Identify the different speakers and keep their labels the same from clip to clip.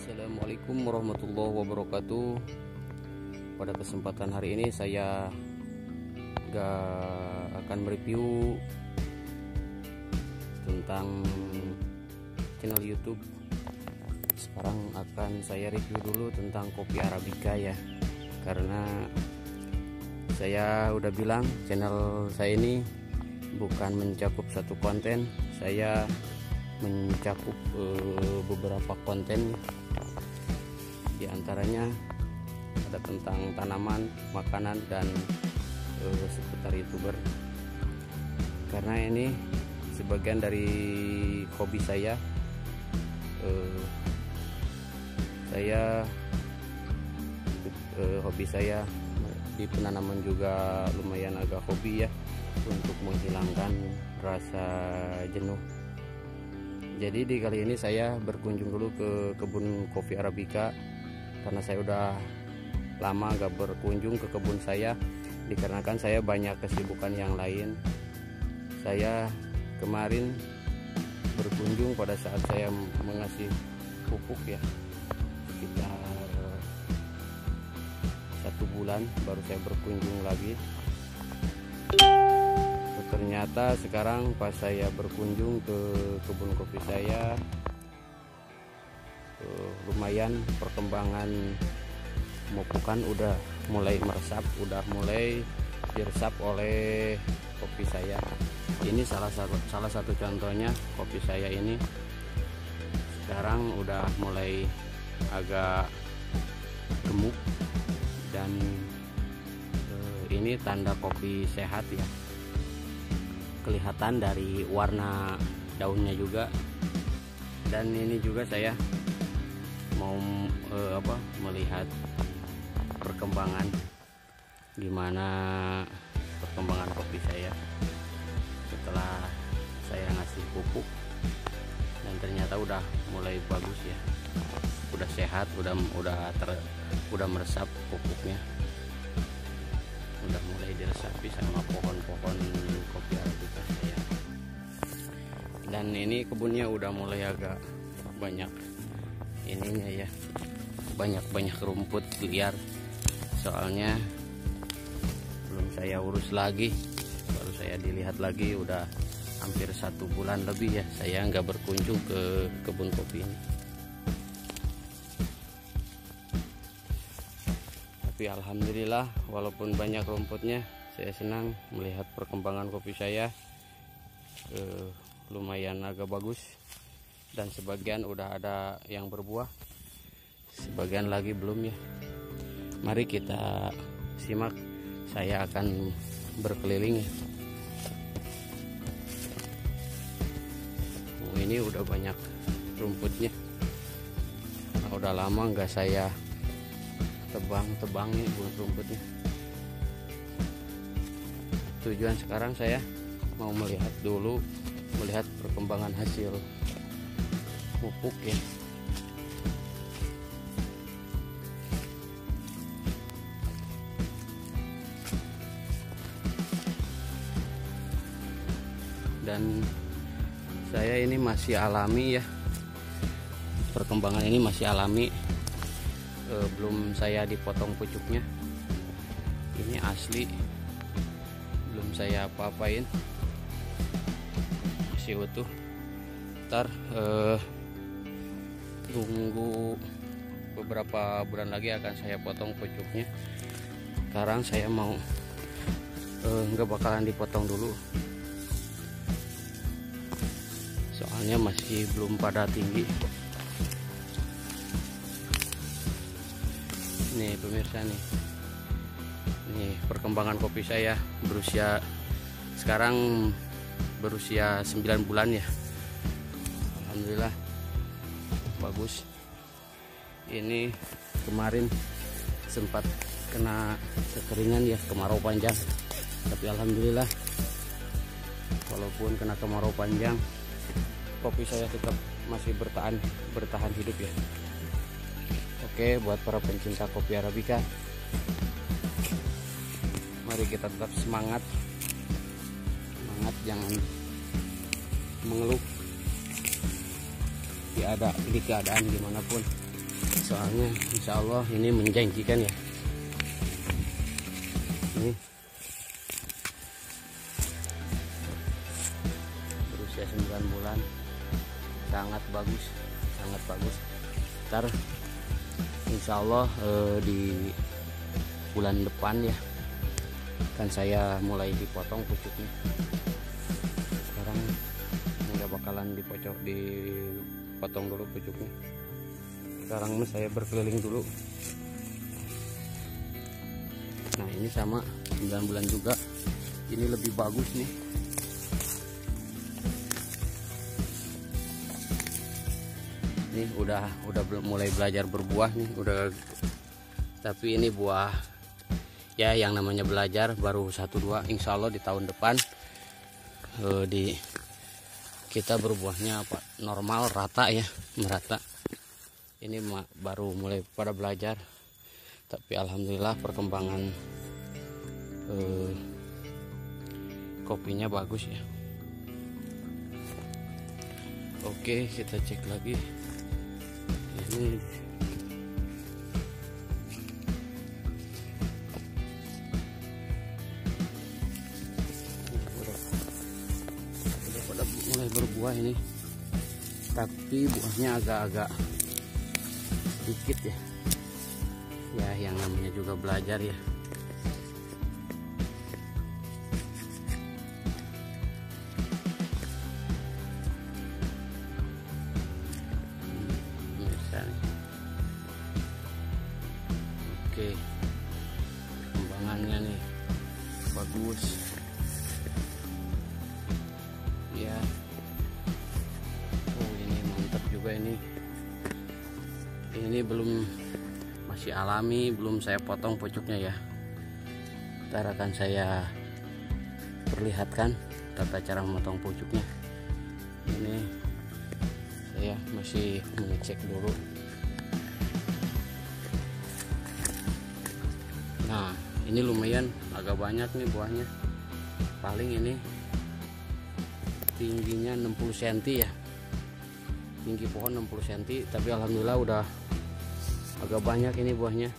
Speaker 1: Assalamualaikum warahmatullahi wabarakatuh. Pada kesempatan hari ini saya akan mereview tentang channel YouTube. Sekarang akan saya review dulu tentang kopi Arabica ya, karena saya udah bilang channel saya ini bukan mencakup satu konten, saya mencakup beberapa konten. Di antaranya ada tentang tanaman, makanan, dan seputar YouTuber. Karena ini sebagian dari hobi saya. Hobi saya di penanaman juga lumayan agak hobi ya, untuk menghilangkan rasa jenuh. Jadi di kali ini saya berkunjung dulu ke kebun kopi Arabica, karena saya udah lama gak berkunjung ke kebun saya dikarenakan saya banyak kesibukan yang lain. Saya kemarin berkunjung pada saat saya mengasih pupuk ya, sekitar 1 bulan baru saya berkunjung lagi. Ternyata sekarang pas saya berkunjung ke kebun kopi saya, lumayan perkembangan pemupukan udah mulai meresap, udah mulai diresap oleh kopi saya. Ini salah satu contohnya. Kopi saya ini sekarang udah mulai agak gemuk, dan ini tanda kopi sehat ya, kelihatan dari warna daunnya juga. Dan ini juga saya mau melihat perkembangan, gimana perkembangan kopi saya setelah saya ngasih pupuk, dan ternyata udah mulai bagus ya, udah sehat, udah meresap pupuknya, udah mulai diresapi sama pohon-pohon kopi Arabica saya. Dan ini kebunnya udah mulai agak banyak ininya ya, banyak rumput liar, soalnya belum saya urus lagi, baru saya dilihat lagi. Udah hampir 1 bulan lebih ya saya nggak berkunjung ke kebun kopi ini. Tapi alhamdulillah, walaupun banyak rumputnya, saya senang melihat perkembangan kopi saya. Lumayan agak bagus, dan sebagian udah ada yang berbuah, sebagian lagi belum ya. Mari kita simak, saya akan berkeliling ya. Ini udah banyak rumputnya, udah lama nggak saya tebang nih rumputnya. Tujuan sekarang saya mau melihat perkembangan hasil pupuk ya. Dan saya ini masih alami ya, perkembangan ini masih alami, belum saya dipotong pucuknya. Ini asli, belum saya apa-apain, masih utuh. Ntar tunggu beberapa bulan lagi akan saya potong pucuknya. Sekarang saya mau nggak bakalan dipotong dulu, soalnya masih belum pada tinggi. Nih pemirsa nih, perkembangan kopi saya sekarang berusia 9 bulan ya. Alhamdulillah bagus. Ini kemarin sempat kena kekeringan ya, kemarau panjang, tapi alhamdulillah walaupun kena kemarau panjang, kopi saya tetap masih bertahan hidup ya. Oke, buat para pencinta kopi Arabica, mari kita tetap semangat, jangan mengeluh di keadaan gimana pun. soalnya insya Allah ini menjanjikan ya. Ini berusia 9 bulan, sangat bagus, sangat bagus. Ntar insya Allah di bulan depan ya kan saya mulai dipotong pucuknya. Sekarang nggak bakalan dipotong dulu pucuknya. Sekarang saya berkeliling dulu. Nah ini sama 9 bulan juga, ini lebih bagus nih. Ini udah mulai belajar berbuah nih, tapi ini buah ya, yang namanya belajar baru 1-2. Insya Allah di tahun depan kita berbuahnya normal, rata ya, merata. Ini baru mulai pada belajar, tapi alhamdulillah perkembangan kopinya bagus ya. Oke, kita cek lagi. Ini udah pada mulai berbuah ini, tapi buahnya agak-agak sedikit ya. Ya yang namanya juga belajar ya. Oke, perkembangannya nih bagus ya. Oh ini mantap juga ini belum, masih alami, belum saya potong pucuknya ya. Ntar akan saya perlihatkan tata cara memotong pucuknya. Ini saya masih mengecek dulu. Nah ini lumayan agak banyak nih buahnya, paling ini tingginya 60 cm ya, tinggi pohon 60 cm, tapi alhamdulillah udah agak banyak ini buahnya.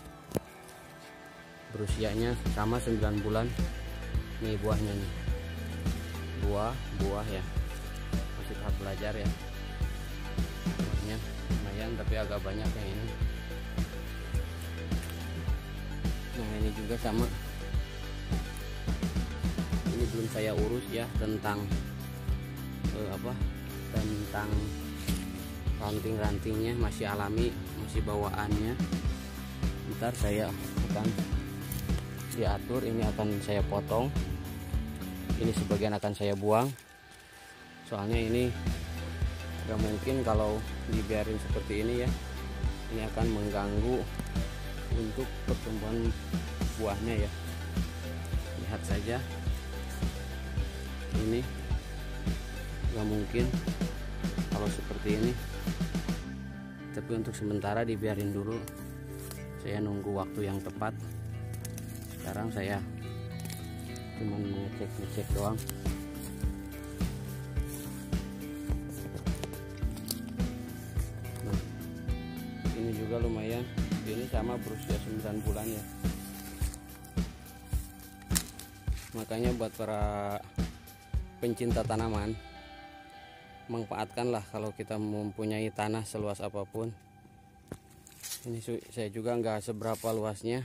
Speaker 1: Berusianya sama 9 bulan nih buahnya nih, buah ya, masih tahap belajar ya. Buahnya lumayan tapi agak banyak yang ini. Nah ini juga sama, ini belum saya urus ya tentang tentang ranting-rantingnya, masih alami, masih bawaannya. Ntar saya akan diatur, ini akan saya potong, ini sebagian akan saya buang, soalnya ini gak mungkin kalau dibiarin seperti ini ya, ini akan mengganggu untuk pertumbuhan buahnya ya. Lihat saja, ini gak mungkin kalau seperti ini, tapi untuk sementara dibiarin dulu. Saya nunggu waktu yang tepat. Sekarang saya cuman ngecek doang. Nah, ini juga lumayan, ini sama berusia 9 bulan ya. Makanya buat para pencinta tanaman, manfaatkanlah kalau kita mempunyai tanah seluas apapun. Ini saya juga nggak seberapa luasnya,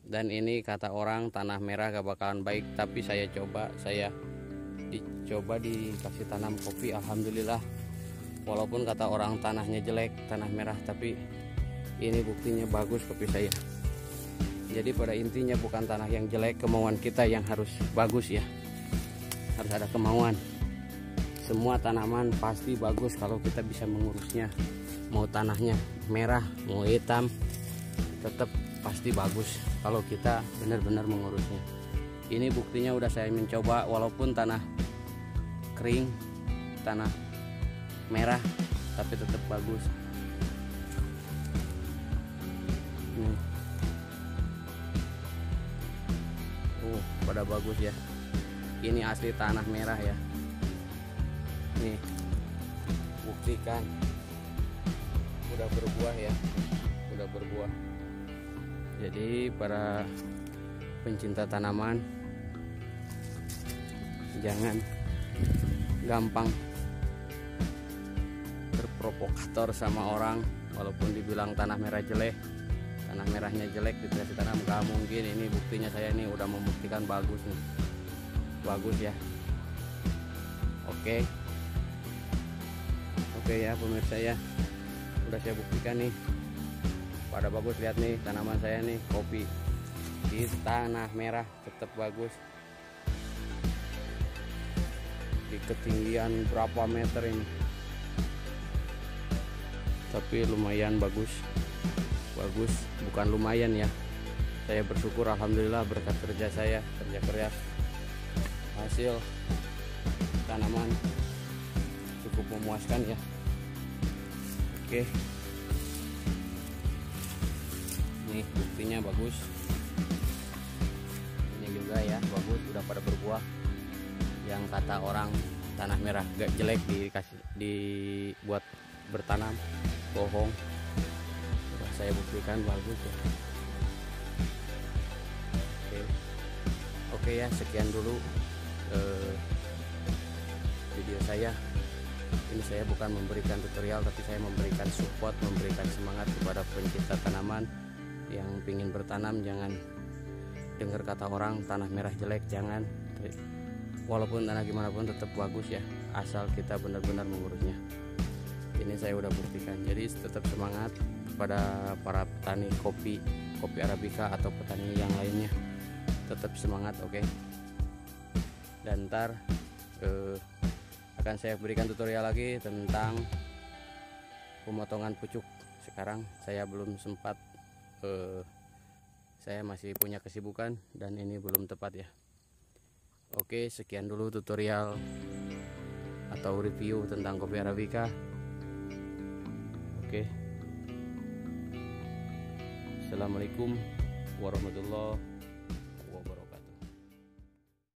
Speaker 1: dan ini kata orang tanah merah gak bakalan baik, tapi saya dicoba dikasih tanam kopi, alhamdulillah. Walaupun kata orang tanahnya jelek, tanah merah, tapi ini buktinya bagus kopi saya. Jadi pada intinya bukan tanah yang jelek, kemauan kita yang harus bagus ya, harus ada kemauan. Semua tanaman pasti bagus kalau kita bisa mengurusnya. Mau tanahnya merah, mau hitam, tetap pasti bagus kalau kita benar-benar mengurusnya. Ini buktinya udah saya mencoba, walaupun tanah kering, tanah merah, tapi tetap bagus. Pada bagus ya. Ini asli tanah merah ya. Nih, buktikan udah berbuah ya, udah berbuah. Jadi para pencinta tanaman, jangan gampang terprovokator sama orang. Walaupun dibilang tanah merah jelek, tanah merahnya jelek dikasih tanam, gak mungkin. Ini buktinya, saya ini udah membuktikan bagus nih, bagus ya. Oke ya pemirsa ya, udah saya buktikan nih pada bagus. Lihat nih tanaman saya nih, kopi di tanah merah tetap bagus. Di ketinggian berapa meter ini, tapi lumayan bagus, bukan lumayan ya, saya bersyukur alhamdulillah berkat kerja saya, kerja keras, hasil tanaman cukup memuaskan ya. Oke, nih buktinya bagus, ini juga ya bagus, udah pada berbuah. Yang kata orang tanah merah gak jelek dibuat bertanam, bohong. Udah saya buktikan bagus ya. Oke ya, sekian dulu video saya. Ini saya bukan memberikan tutorial, tapi saya memberikan support, memberikan semangat kepada pencinta tanaman yang ingin bertanam. Jangan dengar kata orang tanah merah jelek, jangan. Walaupun tanah gimana pun tetap bagus ya, asal kita benar-benar mengurusnya. Ini saya udah buktikan. Jadi tetap semangat kepada para petani kopi Arabica atau petani yang lainnya, tetap semangat. Oke. Dan ntar akan saya berikan tutorial lagi tentang pemotongan pucuk. Sekarang saya belum sempat, saya masih punya kesibukan dan ini belum tepat ya. Oke, sekian dulu tutorial atau review tentang kopi Arabica. Oke, assalamualaikum warahmatullahi